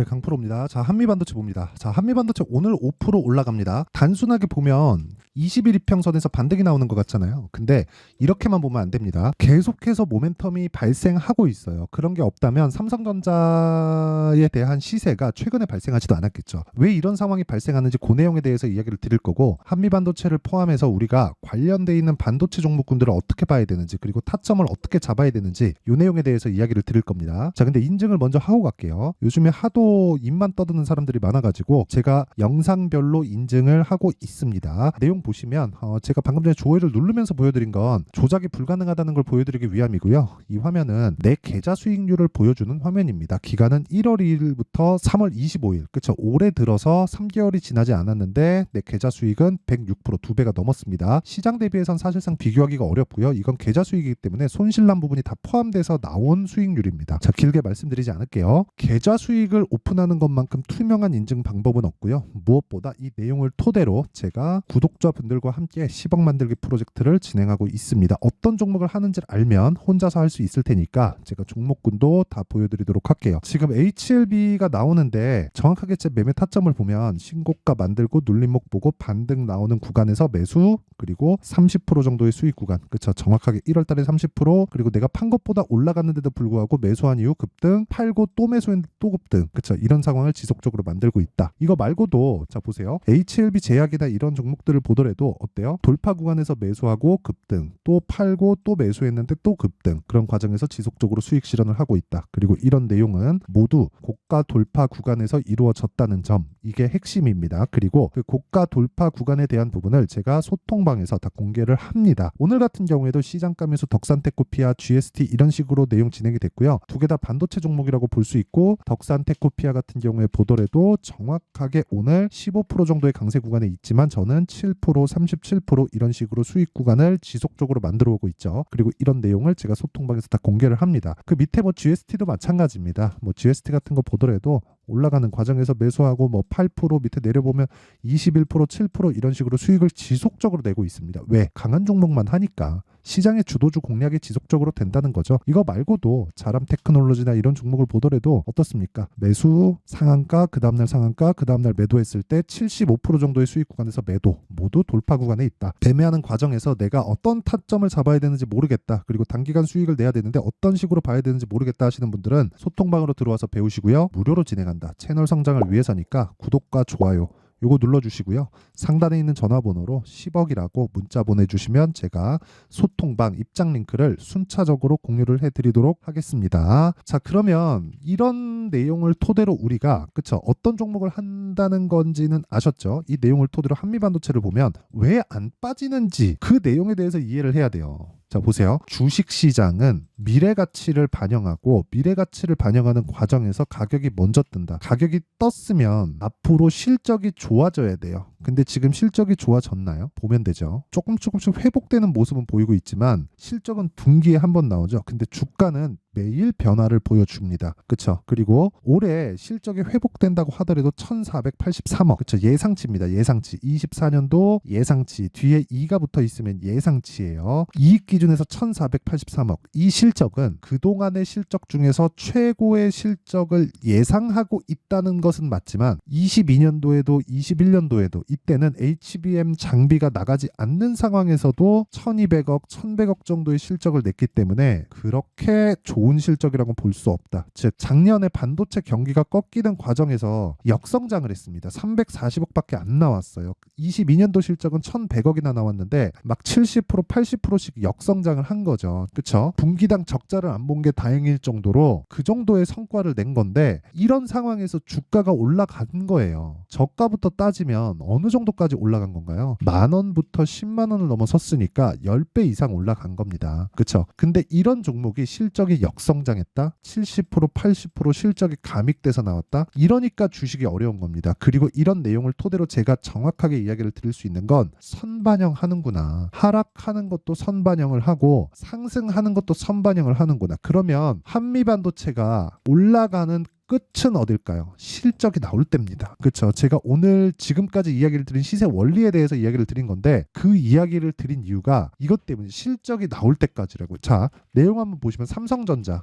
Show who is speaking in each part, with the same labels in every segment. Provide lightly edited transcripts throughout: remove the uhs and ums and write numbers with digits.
Speaker 1: 네, 강프로입니다. 자, 한미반도체 봅니다. 자, 한미반도체 오늘 5% 올라갑니다. 단순하게 보면 20일 이평선에서 반등이 나오는 것 같잖아요. 근데 이렇게만 보면 안 됩니다. 계속해서 모멘텀이 발생하고 있어요. 그런 게 없다면 삼성전자에 대한 시세가 최근에 발생하지도 않았겠죠. 왜 이런 상황이 발생하는지 그 내용에 대해서 이야기를 드릴 거고, 한미반도체를 포함해서 우리가 관련돼 있는 반도체 종목군들을 어떻게 봐야 되는지, 그리고 타점을 어떻게 잡아야 되는지 이 내용에 대해서 이야기를 드릴 겁니다. 자, 근데 인증을 먼저 하고 갈게요. 요즘에 하도 입만 떠드는 사람들이 많아가지고 제가 영상별로 인증을 하고 있습니다. 내용 보시면 제가 방금 전에 조회를 누르면서 보여드린 건 조작이 불가능하다는 걸 보여드리기 위함이고요. 이 화면은 내 계좌 수익률을 보여주는 화면입니다. 기간은 1월 2일부터 3월 25일. 그쵸? 올해 들어서 3개월이 지나지 않았는데 내 계좌 수익은 106%, 2배가 넘었습니다. 시장 대비해선 사실상 비교하기가 어렵고요. 이건 계좌 수익이기 때문에 손실난 부분이 다 포함돼서 나온 수익률입니다. 자, 길게 말씀드리지 않을게요. 계좌 수익을 오픈하는 것만큼 투명한 인증 방법은 없고요. 무엇보다 이 내용을 토대로 제가 구독자분들과 함께 10억 만들기 프로젝트를 진행하고 있습니다. 어떤 종목을 하는지를 알면 혼자서 할 수 있을 테니까 제가 종목군도 다 보여드리도록 할게요. 지금 HLB가 나오는데 정확하게 제 매매 타점을 보면 신고가 만들고 눌림목 보고 반등 나오는 구간에서 매수, 그리고 30% 정도의 수익 구간. 그쵸? 정확하게 1월 달에 30%, 그리고 내가 판 것보다 올라갔는데도 불구하고 매수한 이후 급등, 팔고 또 매수했는데 또 급등. 그쵸? 이런 상황을 지속적으로 만들고 있다. 이거 말고도 자 보세요. HLB 제약이나 이런 종목들을 보더라도 어때요? 돌파 구간에서 매수하고 급등, 또 팔고 또 매수했는데 또 급등. 그런 과정에서 지속적으로 수익 실현을 하고 있다. 그리고 이런 내용은 모두 고가 돌파 구간에서 이루어졌다는 점, 이게 핵심입니다. 그리고 그 고가 돌파 구간에 대한 부분을 제가 소통방에서 다 공개를 합니다. 오늘 같은 경우에도 시장가 매수 덕산테크피아, GST 이런 식으로 내용 진행이 됐고요. 두 개 다 반도체 종목이라고 볼 수 있고, 덕산테크피아 같은 경우에 보더라도 정확하게 오늘 15% 정도의 강세 구간에 있지만 저는 7%, 37% 이런 식으로 수익 구간을 지속적으로 만들어 오고 있죠. 그리고 이런 내용을 제가 소통방에서 다 공개를 합니다. 그 밑에 뭐 GST도 마찬가지입니다. 뭐 GST 같은 거 보더라도 올라가는 과정에서 매수하고 뭐 8% 밑에 내려보면 21%, 7% 이런 식으로 수익을 지속적으로 내고 있습니다. 왜? 강한 종목만 하니까. 시장의 주도주 공략이 지속적으로 된다는 거죠. 이거 말고도 자람 테크놀로지나 이런 종목을 보더라도 어떻습니까? 매수, 상한가, 그 다음날 상한가, 그 다음날 매도했을 때 75% 정도의 수익 구간에서 매도, 모두 돌파 구간에 있다. 매매하는 과정에서 내가 어떤 타점을 잡아야 되는지 모르겠다. 그리고 단기간 수익을 내야 되는데 어떤 식으로 봐야 되는지 모르겠다 하시는 분들은 소통방으로 들어와서 배우시고요. 무료로 진행한다. 채널 성장을 위해서니까 구독과 좋아요 요거 눌러주시고요. 상단에 있는 전화번호로 10억이라고 문자 보내주시면 제가 소통방 입장 링크를 순차적으로 공유를 해드리도록 하겠습니다. 자, 그러면 이런 내용을 토대로 우리가 그쵸? 어떤 종목을 한다는 건지는 아셨죠? 이 내용을 토대로 한미반도체를 보면 왜 안 빠지는지 그 내용에 대해서 이해를 해야 돼요. 자, 보세요. 주식시장은 미래가치를 반영하고 미래가치를 반영하는 과정에서 가격이 먼저 뜬다. 가격이 떴으면 앞으로 실적이 좋아져야 돼요. 근데 지금 실적이 좋아졌나요? 보면 되죠. 조금씩 회복되는 모습은 보이고 있지만 실적은 분기에 한 번 나오죠. 근데 주가는 매일 변화를 보여줍니다. 그쵸? 그리고 올해 실적이 회복된다고 하더라도 1483억. 그쵸? 예상치입니다. 예상치. 24년도 예상치. 뒤에 2가 붙어 있으면 예상치예요. 이익 기준에서 1483억. 이 실적은 그동안의 실적 중에서 최고의 실적을 예상하고 있다는 것은 맞지만 22년도에도 21년도에도 이때는 HBM 장비가 나가지 않는 상황에서도 1200억, 1100억 정도의 실적을 냈기 때문에 그렇게 좋은 실적이라고 볼 수 없다. 즉 작년에 반도체 경기가 꺾이는 과정에서 역성장을 했습니다. 340억밖에 안 나왔어요. 22년도 실적은 1100억이나 나왔는데 막 70%, 80%씩 역성장을 한 거죠. 그쵸? 분기당 적자를 안 본 게 다행일 정도로 그 정도의 성과를 낸 건데 이런 상황에서 주가가 올라간 거예요. 저가부터 따지면 어느 정도까지 올라간 건가요? 10,000원부터 100,000원을 넘어섰으니까 10배 이상 올라간 겁니다. 그쵸? 근데 이런 종목이 실적이 역성장했다? 70%, 80% 실적이 감익돼서 나왔다? 이러니까 주식이 어려운 겁니다. 그리고 이런 내용을 토대로 제가 정확하게 이야기를 드릴 수 있는 건 선반영 하는구나. 하락하는 것도 선반영을 하고 상승하는 것도 선반영을 하는구나. 그러면 한미반도체가 올라가는 끝은 어딜까요? 실적이 나올 때입니다. 그렇죠. 제가 오늘 지금까지 이야기를 드린 시세 원리에 대해서 이야기를 드린 건데 그 이야기를 드린 이유가 이것 때문에 실적이 나올 때까지라고. 자, 내용 한번 보시면 삼성전자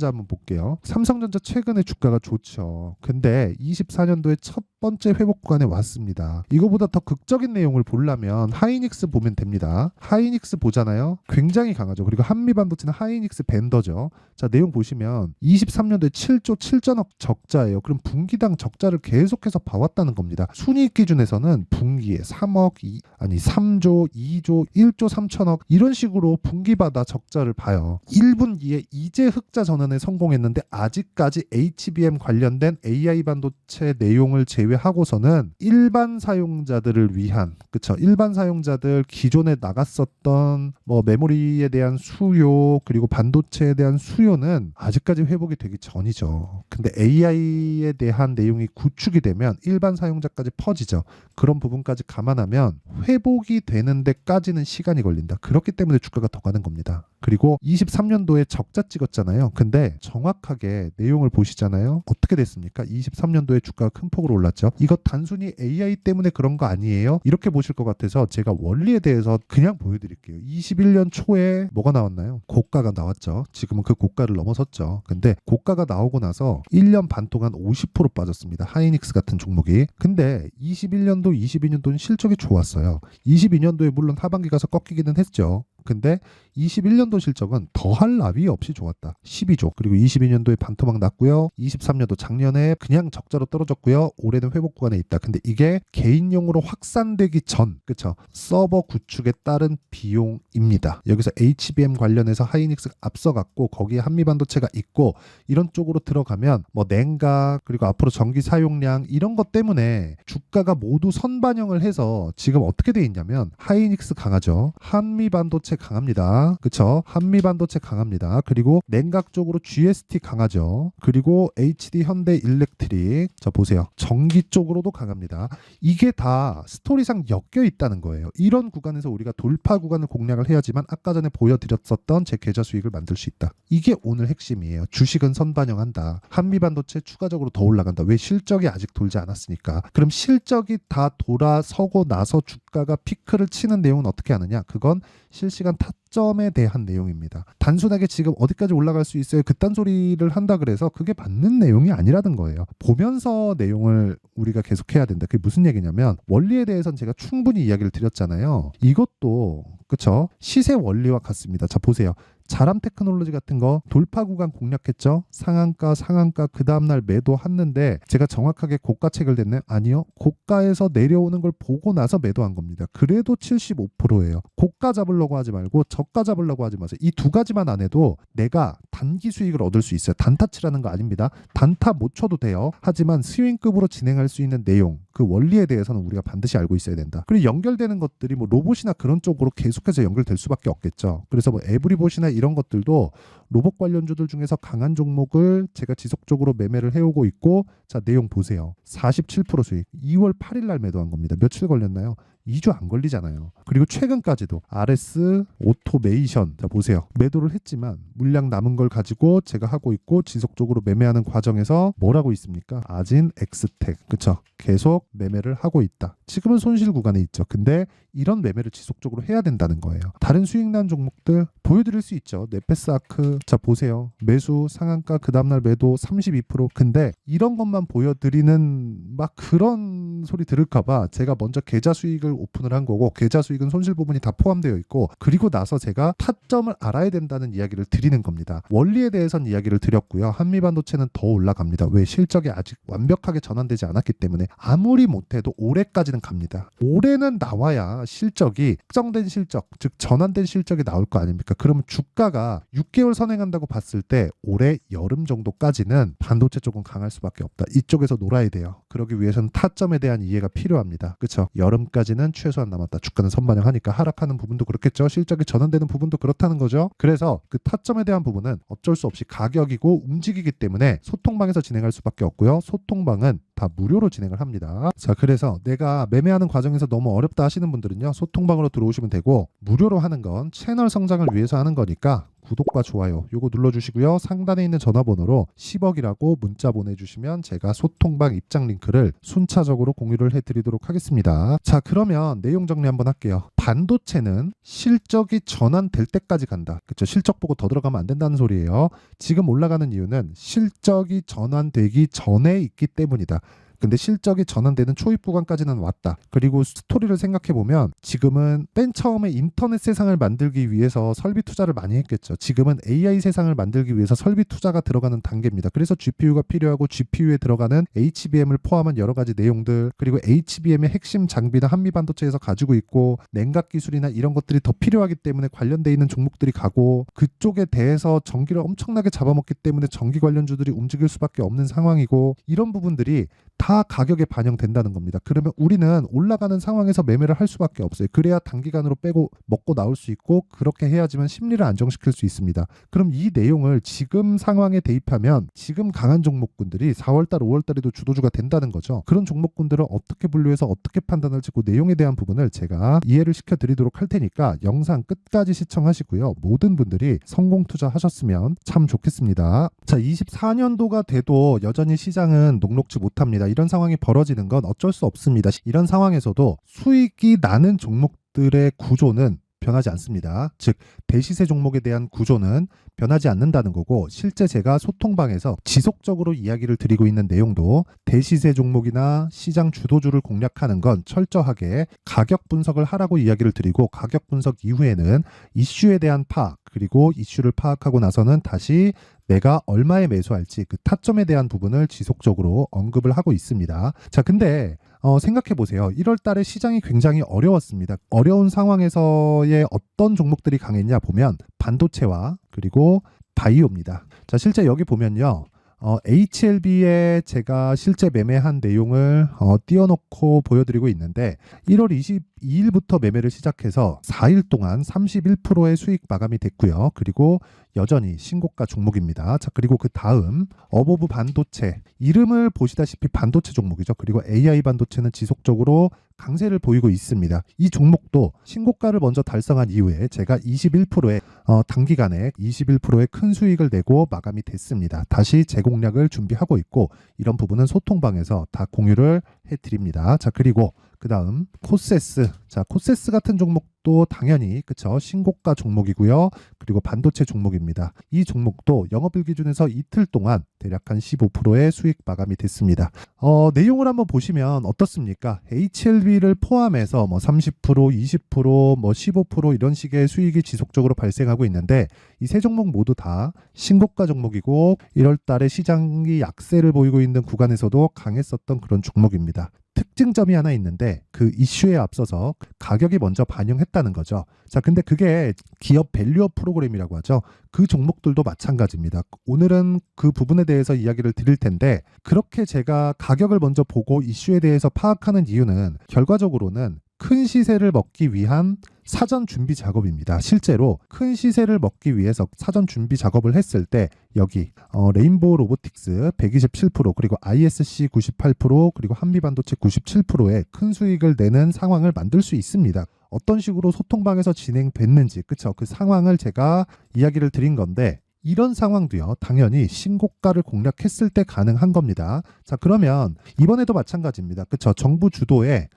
Speaker 1: 한번 볼게요. 삼성전자 최근에 주가가 좋죠. 근데 24년도에 첫 번째 회복 구간에 왔습니다. 이거보다 더 극적인 내용을 보려면 하이닉스 보면 됩니다. 하이닉스 보잖아요. 굉장히 강하죠. 그리고 한미반도체는 하이닉스 벤더죠. 자, 내용 보시면 23년도에 7조 7천억 적자예요. 그럼 분기당 적자를 계속해서 봐왔다는 겁니다. 순이익 기준에서는 분기에 3조, 2조, 1조 3천억 이런 식으로 분기마다 적자를 봐요. 1분기에 이제 흑자 전환에 성공했는데 아직까지 HBM 관련된 AI 반도체 내용을 제외하고서는 일반 사용자들을 위한, 그쵸, 일반 사용자들 기존에 나갔었던 뭐 메모리에 대한 수요 그리고 반도체에 대한 수요는 아직까지 회복이 되기 전이죠. 근데 AI에 대한 내용이 구축이 되면 일반 사용자까지 퍼지죠. 그런 부분까지 감안하면 회복이 되는 데까지는 시간이 걸린다. 그렇기 때문에 주가가 더 가는 겁니다. 그리고 23년도에 적자 찍었잖아요. 근데 정확하게 내용을 보시잖아요. 어떻게 됐습니까? 23년도에 주가가 큰 폭으로 올랐죠. 이거 단순히 AI 때문에 그런 거 아니에요? 이렇게 보실 것 같아서 제가 원리에 대해서 그냥 보여드릴게요. 21년 초에 뭐가 나왔나요? 고가가 나왔죠. 지금은 그 고가를 넘어섰죠. 근데 고가가 나오고 나서 1년 반 동안 50% 빠졌습니다. 하이닉스 같은 종목이. 근데 21년도, 22년도는 실적이 좋았어요. 22년도에 물론 하반기 가서 꺾이기는 했죠. 근데 21년도 실적은 더할 나위 없이 좋았다. 12조. 그리고 22년도에 반토막 났고요. 23년도 작년에 그냥 적자로 떨어졌고요. 올해는 회복 구간에 있다. 근데 이게 개인용으로 확산되기 전, 그쵸? 서버 구축에 따른 비용입니다. 여기서 HBM 관련해서 하이닉스가 앞서갔고 거기에 한미반도체가 있고 이런 쪽으로 들어가면 뭐 냉각 그리고 앞으로 전기 사용량 이런 것 때문에 주가가 모두 선반영을 해서 지금 어떻게 돼 있냐면 하이닉스 강하죠. 한미반도체 강합니다. 그쵸? 한미반도체 강합니다. 그리고 냉각 쪽으로 GST 강하죠. 그리고 HD 현대 일렉트릭 자 보세요. 전기 쪽으로도 강합니다. 이게 다 스토리상 엮여 있다는 거예요. 이런 구간에서 우리가 돌파 구간을 공략을 해야지만 아까 전에 보여드렸었던 제 계좌 수익을 만들 수 있다. 이게 오늘 핵심이에요. 주식은 선반영한다. 한미반도체 추가적으로 더 올라간다. 왜? 실적이 아직 돌지 않았으니까. 그럼 실적이 다 돌아서고 나서 주가가 피크를 치는 내용은 어떻게 하느냐? 그건 실시간 타점에 대한 내용입니다. 단순하게 지금 어디까지 올라갈 수 있어요? 그딴 소리를 한다 그래서 그게 맞는 내용이 아니라는 거예요. 보면서 내용을 우리가 계속 해야 된다. 그게 무슨 얘기냐면 원리에 대해서는 제가 충분히 이야기를 드렸잖아요. 이것도 그쵸? 시세 원리와 같습니다. 자 보세요. 자람 테크놀로지 같은 거 돌파 구간 공략했죠. 상한가 그 다음날 매도했는데 제가 정확하게 고가 책을 냈나요? 아니요. 고가에서 내려오는 걸 보고 나서 매도한 겁니다. 그래도 75%예요. 고가 잡으려고 하지 말고 저가 잡으려고 하지 마세요. 이 두 가지만 안 해도 내가 단기 수익을 얻을 수 있어요. 단타 치라는 거 아닙니다. 단타 못 쳐도 돼요. 하지만 스윙급으로 진행할 수 있는 내용 그 원리에 대해서는 우리가 반드시 알고 있어야 된다. 그리고 연결되는 것들이 뭐 로봇이나 그런 쪽으로 계속해서 연결될 수밖에 없겠죠. 그래서 뭐 에브리봇이나 이런 것들도 로봇 관련주들 중에서 강한 종목을 제가 지속적으로 매매를 해오고 있고 자 내용 보세요. 47% 수익 2월 8일 날 매도한 겁니다. 며칠 걸렸나요? 2주 안 걸리잖아요. 그리고 최근까지도 RS 오토메이션 자 보세요. 매도를 했지만 물량 남은 걸 가지고 제가 하고 있고 지속적으로 매매하는 과정에서 뭐라고 있습니까? 아진 엑스텍 그쵸? 계속 매매를 하고 있다. 지금은 손실 구간에 있죠. 근데 이런 매매를 지속적으로 해야 된다는 거예요. 다른 수익난 종목들 보여드릴 수 있죠. 네페스아크 자 보세요. 매수 상한가 그 다음날 매도 32% 근데 이런 것만 보여드리는 막 그런 소리 들을까봐 제가 먼저 계좌 수익을 오픈을 한 거고 계좌 수익은 손실 부분이 다 포함되어 있고 그리고 나서 제가 타점을 알아야 된다는 이야기를 드리는 겁니다. 원리에 대해서는 이야기를 드렸고요. 한미반도체는 더 올라갑니다. 왜? 실적이 아직 완벽하게 전환되지 않았기 때문에 아무리 못해도 올해까지는 갑니다. 올해는 나와야 실적이 특정된 실적 즉 전환된 실적이 나올 거 아닙니까? 그러면 주가가 6개월 선행한다고 봤을 때 올해 여름 정도까지는 반도체 쪽은 강할 수밖에 없다. 이쪽에서 놀아야 돼요. 그러기 위해서는 타점에 대한 이해가 필요합니다. 그렇죠? 여름까지는 최소한 남았다. 주가는 선반영하니까 하락하는 부분도 그렇겠죠. 실적이 전환되는 부분도 그렇다는 거죠. 그래서 그 타점에 대한 부분은 어쩔 수 없이 가격이고 움직이기 때문에 소통방에서 진행할 수밖에 없고요. 소통방은 다 무료로 진행을 합니다. 자, 그래서 내가 매매하는 과정에서 너무 어렵다 하시는 분들은요, 소통방으로 들어오시면 되고, 무료로 하는 건 채널 성장을 위해서 하는 거니까 구독과 좋아요 요거 눌러주시고요. 상단에 있는 전화번호로 10억이라고 문자 보내주시면 제가 소통방 입장 링크를 순차적으로 공유를 해드리도록 하겠습니다. 자, 그러면 내용 정리 한번 할게요. 반도체는 실적이 전환될 때까지 간다. 그쵸? 실적 보고 더 들어가면 안 된다는 소리예요. 지금 올라가는 이유는 실적이 전환되기 전에 있기 때문이다. 근데 실적이 전환되는 초입 구간까지는 왔다. 그리고 스토리를 생각해보면 지금은 맨 처음에 인터넷 세상을 만들기 위해서 설비 투자를 많이 했겠죠. 지금은 AI 세상을 만들기 위해서 설비 투자가 들어가는 단계입니다. 그래서 GPU가 필요하고 GPU에 들어가는 HBM을 포함한 여러 가지 내용들, 그리고 HBM의 핵심 장비나 한미반도체에서 가지고 있고 냉각 기술이나 이런 것들이 더 필요하기 때문에 관련돼 있는 종목들이 가고, 그쪽에 대해서 전기를 엄청나게 잡아먹기 때문에 전기 관련주들이 움직일 수밖에 없는 상황이고, 이런 부분들이 다 가격에 반영된다는 겁니다. 그러면 우리는 올라가는 상황에서 매매를 할 수밖에 없어요. 그래야 단기간으로 빼고 먹고 나올 수 있고, 그렇게 해야지만 심리를 안정시킬 수 있습니다. 그럼 이 내용을 지금 상황에 대입하면 지금 강한 종목군들이 4월달, 5월달에도 주도주가 된다는 거죠. 그런 종목군들을 어떻게 분류해서 어떻게 판단할지 그 내용에 대한 부분을 제가 이해를 시켜드리도록 할 테니까 영상 끝까지 시청하시고요. 모든 분들이 성공 투자하셨으면 참 좋겠습니다. 자, 24년도가 돼도 여전히 시장은 녹록지 못합니다. 이런 상황이 벌어지는 건 어쩔 수 없습니다. 이런 상황에서도 수익이 나는 종목들의 구조는 변하지 않습니다. 즉 대시세 종목에 대한 구조는 변하지 않는다는 거고, 실제 제가 소통방에서 지속적으로 이야기를 드리고 있는 내용도 대시세 종목이나 시장 주도주를 공략하는 건 철저하게 가격 분석을 하라고 이야기를 드리고, 가격 분석 이후에는 이슈에 대한 파악, 그리고 이슈를 파악하고 나서는 다시 내가 얼마에 매수할지 그 타점에 대한 부분을 지속적으로 언급을 하고 있습니다. 자, 근데 생각해 보세요. 1월 달에 시장이 굉장히 어려웠습니다. 어려운 상황에서의 어떤 종목들이 강했냐 보면 반도체와 그리고 바이오입니다. 자, 실제 여기 보면요. HLB에 제가 실제 매매한 내용을 띄워놓고 보여드리고 있는데, 1월 22일부터 매매를 시작해서 4일 동안 31%의 수익 마감이 됐고요. 그리고 여전히 신고가 종목입니다. 자, 그리고 그 다음 어보브 반도체, 이름을 보시다시피 반도체 종목이죠. 그리고 AI 반도체는 지속적으로 강세를 보이고 있습니다. 이 종목도 신고가를 먼저 달성한 이후에 제가 21%의 단기간에 21%의 큰 수익을 내고 마감이 됐습니다. 다시 재공략을 준비하고 있고, 이런 부분은 소통방에서 다 공유를 해드립니다. 자, 그리고 그 다음 코세스. 자, 코세스 같은 종목도 당연히 그쵸, 신고가 종목이고요. 그리고 반도체 종목입니다. 이 종목도 영업일 기준에서 이틀 동안 대략 한 15%의 수익 마감이 됐습니다. 내용을 한번 보시면 어떻습니까? HLB를 포함해서 뭐 30%, 20%, 뭐 15% 이런 식의 수익이 지속적으로 발생하고 있는데, 이 세 종목 모두 다 신고가 종목이고 1월 달에 시장이 약세를 보이고 있는 구간에서도 강했었던 그런 종목입니다. 특징점이 하나 있는데, 그 이슈에 앞서서 가격이 먼저 반영했다는 거죠. 자, 근데 그게 기업 밸류업 프로그램이라고 하죠. 그 종목들도 마찬가지입니다. 오늘은 그 부분에 대해서 이야기를 드릴 텐데, 그렇게 제가 가격을 먼저 보고 이슈에 대해서 파악하는 이유는 결과적으로는 큰 시세를 먹기 위한 사전 준비 작업입니다. 실제로 큰 시세를 먹기 위해서 사전 준비 작업을 했을 때 여기 레인보우 로보틱스 127%, 그리고 ISC 98%, 그리고 한미반도체 97%의 큰 수익을 내는 상황을 만들 수 있습니다. 어떤 식으로 소통방에서 진행됐는지, 그쵸? 그 상황을 제가 이야기를 드린 건데, 이런 상황도요, 당연히 신고가를 공략했을 때 가능한 겁니다. 자, 그러면 이번에도 마찬가지입니다. 그쵸? 정부 주도의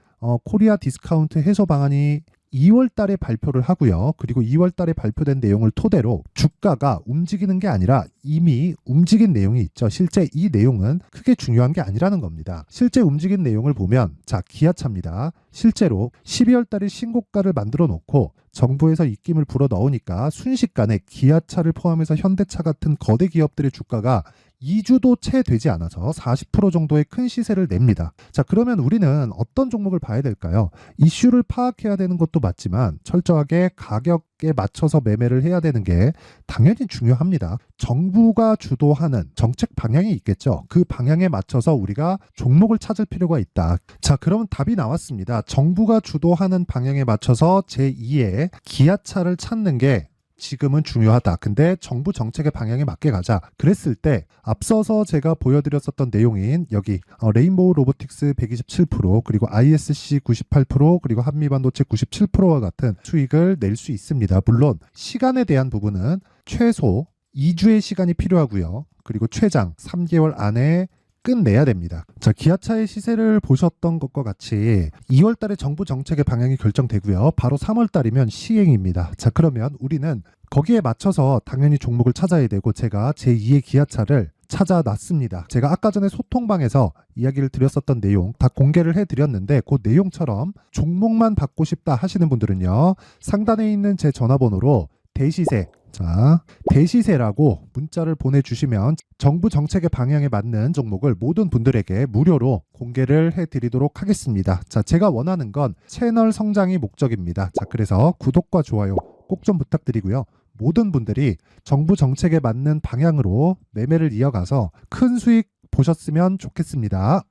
Speaker 1: 코리아 디스카운트 해소 방안이 2월 달에 발표를 하고요. 그리고 2월 달에 발표된 내용을 토대로 주가가 움직이는 게 아니라 이미 움직인 내용이 있죠. 실제 이 내용은 크게 중요한 게 아니라는 겁니다. 실제 움직인 내용을 보면, 자, 기아차입니다. 실제로 12월 달에 신고가를 만들어 놓고 정부에서 입김을 불어 넣으니까 순식간에 기아차를 포함해서 현대차 같은 거대 기업들의 주가가 2주도 채 되지 않아서 40% 정도의 큰 시세를 냅니다. 자, 그러면 우리는 어떤 종목을 봐야 될까요? 이슈를 파악해야 되는 것도 맞지만 철저하게 가격에 맞춰서 매매를 해야 되는 게 당연히 중요합니다. 정부가 주도하는 정책 방향이 있겠죠. 그 방향에 맞춰서 우리가 종목을 찾을 필요가 있다. 자, 그러면 답이 나왔습니다. 정부가 주도하는 방향에 맞춰서 제2의 기아차를 찾는 게 지금은 중요하다. 근데 정부 정책의 방향에 맞게 가자. 그랬을 때 앞서서 제가 보여드렸었던 내용인 여기 레인보우 로보틱스 127% 그리고 ISC 98% 그리고 한미반도체 97%와 같은 수익을 낼 수 있습니다. 물론 시간에 대한 부분은 최소 2주의 시간이 필요하고요. 그리고 최장 3개월 안에 끝내야 됩니다. 자, 기아차의 시세를 보셨던 것과 같이 2월 달에 정부 정책의 방향이 결정되고요. 바로 3월 달이면 시행입니다. 자, 그러면 우리는 거기에 맞춰서 당연히 종목을 찾아야 되고 제가 제2의 기아차를 찾아놨습니다. 제가 아까 전에 소통방에서 이야기를 드렸었던 내용 다 공개를 해드렸는데 그 내용처럼 종목만 받고 싶다 하시는 분들은요. 상단에 있는 제 전화번호로 대시세, 자, 대시세라고 문자를 보내주시면 정부 정책의 방향에 맞는 종목을 모든 분들에게 무료로 공개를 해드리도록 하겠습니다. 자, 제가 원하는 건 채널 성장이 목적입니다. 자, 그래서 구독과 좋아요 꼭 좀 부탁드리고요. 모든 분들이 정부 정책에 맞는 방향으로 매매를 이어가서 큰 수익 보셨으면 좋겠습니다.